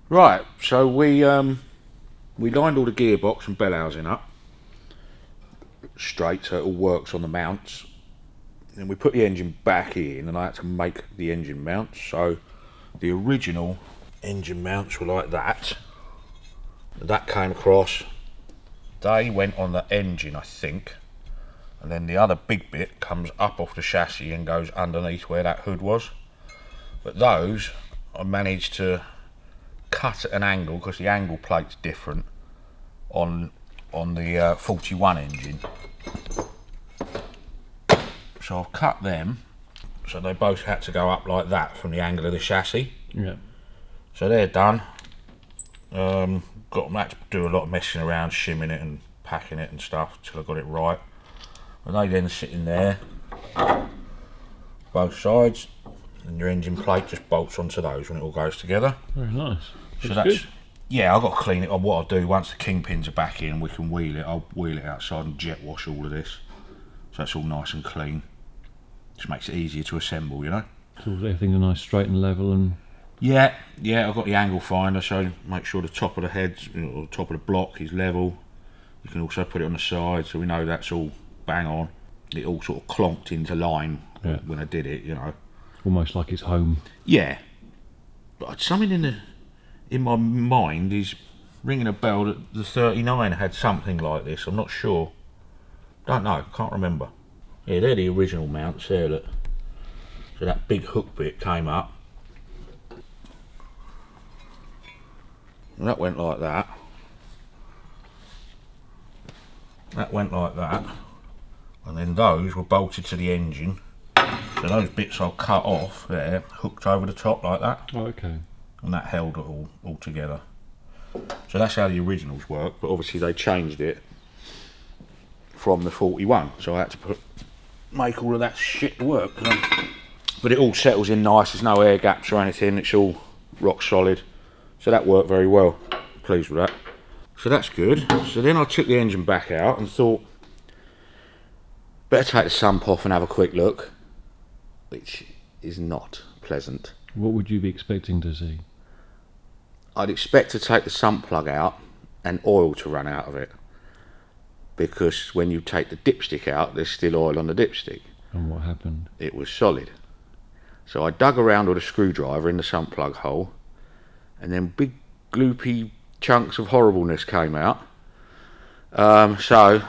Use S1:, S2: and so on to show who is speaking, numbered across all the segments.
S1: Right, so we lined all the gearbox and bell housing up straight so it all works on the mounts. Then we put the engine back in, and I had to make the engine mounts. So the original engine mounts were like that. That came across. They went on the engine, I think, and then the other big bit comes up off the chassis and goes underneath where that hood was. But those I managed to cut at an angle because the angle plate's different on the 41 engine. So I've cut them so they both had to go up like that from the angle of the chassis.
S2: Yeah.
S1: So they're done. Got them, had to do a lot of messing around, shimming it and packing it and stuff till I got it right. And they then sit in there, both sides, and your engine plate just bolts onto those when it all goes together.
S2: Very nice.
S1: So that's good. Yeah, I've got to clean it. What I'll do once the kingpins are back in and we can wheel it, I'll wheel it outside and jet wash all of this. So it's all nice and clean. Just makes it easier to assemble, you know.
S2: So everything's nice, straight and level, and
S1: Yeah, I've got the angle finder, so make sure the top of the head, or the top of the block is level. You can also put it on the side, so we know that's all bang on. It all sort of clonked into line when I did it, you know.
S2: Almost like it's home.
S1: Yeah, but something in my mind is ringing a bell that the 39 had something like this. I'm not sure. Don't know. Can't remember. Yeah, they're the original mounts there. Look. So that big hook bit came up. And that went like that. That went like that. And then those were bolted to the engine. So those bits I'll cut off there, hooked over the top like that.
S2: Oh, okay.
S1: And that held it all together. So that's how the originals work, but obviously they changed it from the 41. So I had to make all of that shit work. But it all settles in nice, there's no air gaps or anything, it's all rock solid. So that worked very well. Pleased with that. So that's good. So then I took the engine back out and thought, better take the sump off and have a quick look, which is not pleasant.
S2: What would you be expecting to see?
S1: I'd expect to take the sump plug out and oil to run out of it, because when you take the dipstick out, there's still oil on the dipstick.
S2: And what happened?
S1: It was solid. So I dug around with a screwdriver in the sump plug hole, and then big gloopy chunks of horribleness came out. So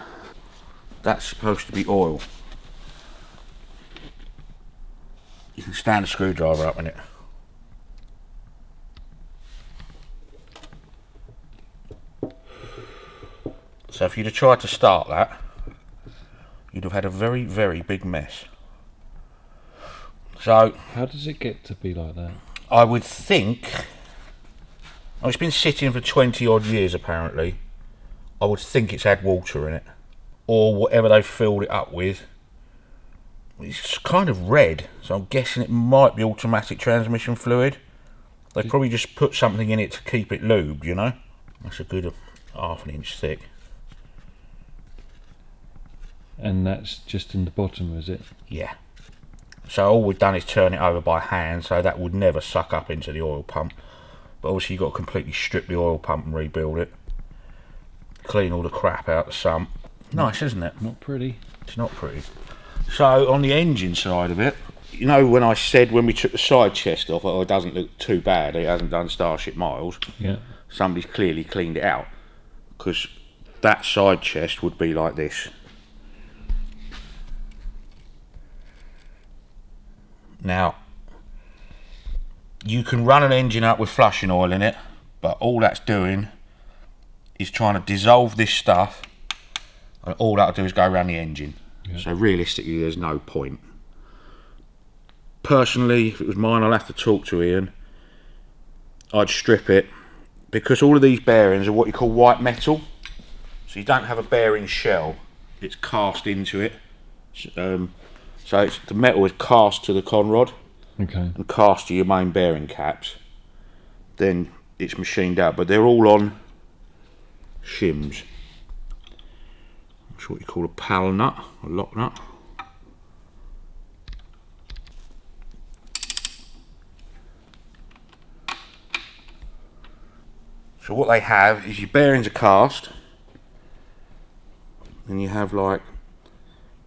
S1: that's supposed to be oil. You can stand the screwdriver up in it. So if you'd have tried to start that, you'd have had a very, very big mess. So
S2: How does it get to be like that?
S1: I would think, it's been sitting for 20 odd years apparently, I would think it's had water in it, or whatever they've filled it up with. It's kind of red, so I'm guessing it might be automatic transmission fluid. They probably just put something in it to keep it lubed, you know. That's a good half an inch thick.
S2: And that's just in the bottom, is it?
S1: Yeah. So all we've done is turn it over by hand, so that would never suck up into the oil pump. But obviously you've got to completely strip the oil pump and rebuild it. Clean all the crap out the sump. Nice, isn't it?
S2: Not pretty.
S1: It's not pretty. So on the engine side of it, you know when I said when we took the side chest off, oh, it doesn't look too bad, it hasn't done Starship miles.
S2: Yeah.
S1: Somebody's clearly cleaned it out, because that side chest would be like this. Now, you can run an engine up with flushing oil in it, but all that's doing is trying to dissolve this stuff, and all that'll do is go around the engine. Yeah. So realistically, there's no point. Personally, if it was mine, I'll have to talk to Ian. I'd strip it, because all of these bearings are what you call white metal. So you don't have a bearing shell, it's cast into it. So the metal is cast to the conrod,
S2: okay, and
S1: cast to your main bearing caps. Then it's machined out, but they're all on shims. That's what you call a pal nut, a lock nut. So what they have is your bearings are cast, and you have like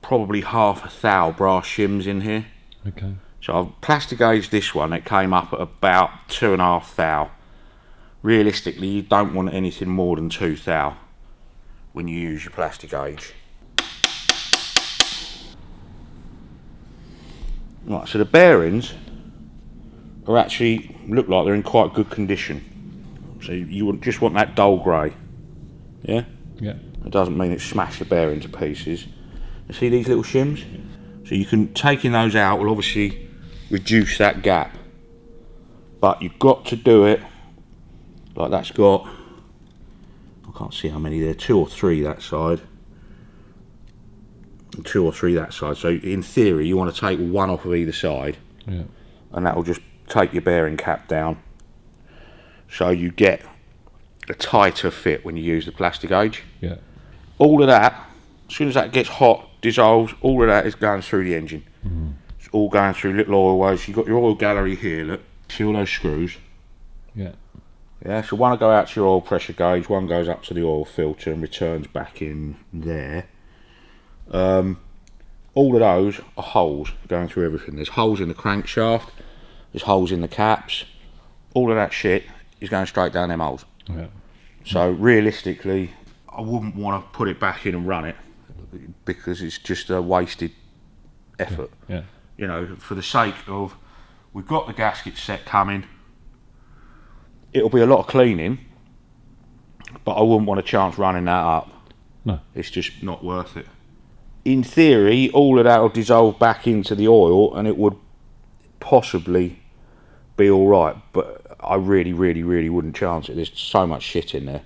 S1: probably half a thou brass shims in here.
S2: Okay.
S1: So I've plastic gauged this one. It came up at about 2.5 thou. Realistically, you don't want anything more than 2 thou when you use your plastic gauge. Right, so the bearings are actually look like they're in quite good condition. So you would just want that dull grey. Yeah?
S2: Yeah.
S1: It doesn't mean it smashed the bearing to pieces. You see these little shims? So you can, taking those out will obviously reduce that gap. But you've got to do it like that's got, I can't see how many there, 2 or 3 that side. And 2 or 3 that side. So in theory you want to take one off of either side.
S2: Yeah.
S1: And that will just take your bearing cap down. So you get a tighter fit when you use the plastic gauge.
S2: Yeah.
S1: All of that, as soon as that gets hot, dissolves, all of that is going through the engine.
S2: Mm.
S1: It's all going through little oil ways. You've got your oil gallery here, look. See all those screws?
S2: Yeah.
S1: Yeah, so one will go out to your oil pressure gauge, one goes up to the oil filter and returns back in there. All of those are holes going through everything. There's holes in the crankshaft, there's holes in the caps. All of that shit is going straight down them holes.
S2: Yeah.
S1: So realistically, I wouldn't want to put it back in and run it because it's just a wasted effort.
S2: Yeah.
S1: You know, for the sake of, we've got the gasket set coming, it'll be a lot of cleaning, but I wouldn't want a chance running that up.
S2: No.
S1: It's just not worth it. In theory, all of that will dissolve back into the oil and it would possibly be alright, but I really wouldn't chance it. There's so much shit in there.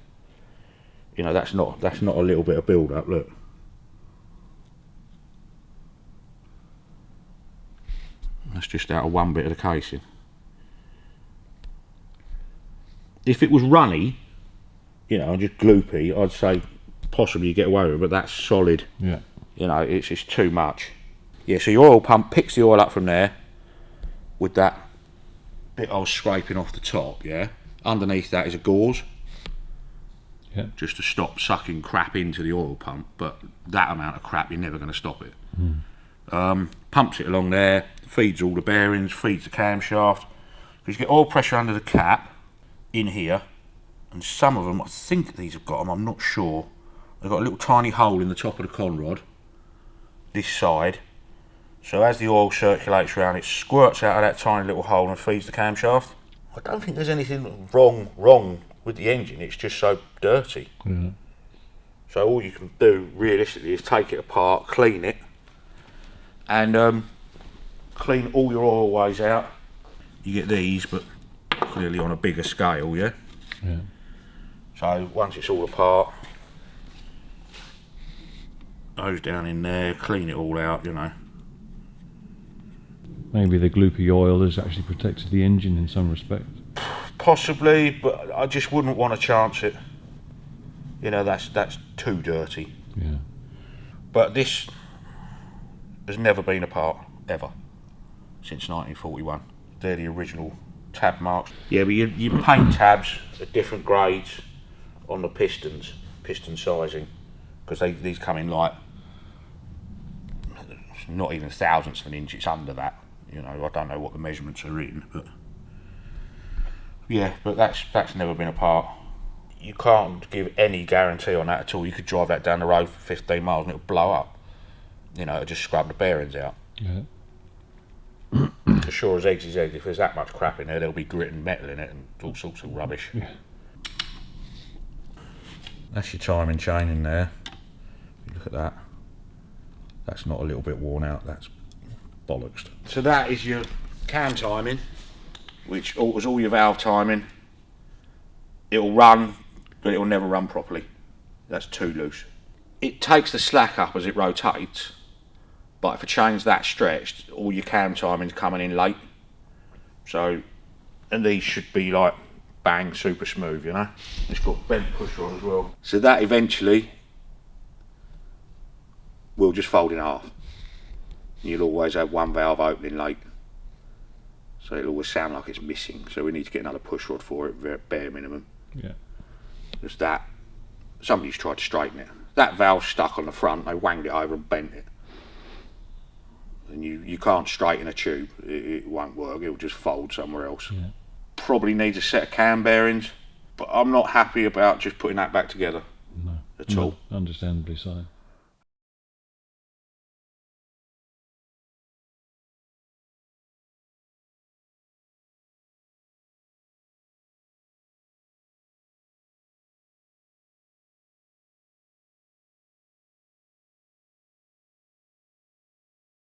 S1: You know, that's not a little bit of build up, look. That's just out of one bit of the casing. If it was runny, you know, and just gloopy, I'd say possibly you get away with it, but that's solid.
S2: Yeah.
S1: You know, it's just too much. Yeah, so your oil pump picks the oil up from there with that bit I was scraping off the top, yeah? Underneath that is a gauze.
S2: Yeah.
S1: Just to stop sucking crap into the oil pump, but that amount of crap, you're never going to stop it. Pumps it along there, feeds all the bearings, feeds the camshaft. Because you get oil pressure under the cap in here, and some of them, I think these have got them, I'm not sure. They've got a little tiny hole in the top of the conrod, this side. So as the oil circulates around, it squirts out of that tiny little hole and feeds the camshaft. I don't think there's anything wrong with the engine, it's just so dirty.
S2: Yeah.
S1: So all you can do realistically is take it apart, clean it, and clean all your oil ways out. You get these, but clearly on a bigger scale, yeah?
S2: Yeah.
S1: So once it's all apart, those down in there, clean it all out, you know.
S2: Maybe the gloopy oil has actually protected the engine in some respect.
S1: Possibly, but I just wouldn't want to chance it. You know, that's too dirty.
S2: Yeah.
S1: But this has never been apart, ever, since 1941. They're the original tab marks. Yeah, but you paint tabs at different grades on the piston sizing, because these come in like, not even thousandths of an inch, it's under that. You know, I don't know what the measurements are in, but yeah, but that's never been apart. You can't give any guarantee on that at all. You could drive that down the road for 15 miles and it'll blow up. You know, it'll just scrub the bearings out.
S2: Yeah.
S1: As sure as eggs is eggs, if there's that much crap in there, there'll be grit and metal in it and all sorts of rubbish.
S2: Yeah.
S1: That's your timing chain in there. Look at that. That's not a little bit worn out, that's bollocks. So that is your cam timing, which alters all your valve timing. It'll run, but it'll never run properly. That's too loose. It takes the slack up as it rotates, but if I change that stretched, all your cam timing's coming in late. So, and these should be like bang, super smooth, you know. It's got bent push rod as well. So that eventually will just fold in half. You'll always have one valve opening late, so it'll always sound like it's missing. So we need to get another push rod for it, bare minimum.
S2: Yeah.
S1: was that somebody's tried to straighten it. That valve's stuck on the front, they wanged it over and bent it. And you can't straighten a tube, it won't work, it'll just fold somewhere else.
S2: Yeah.
S1: Probably needs a set of cam bearings, but I'm not happy about just putting that back together
S2: No.
S1: at all.
S2: Understandably so.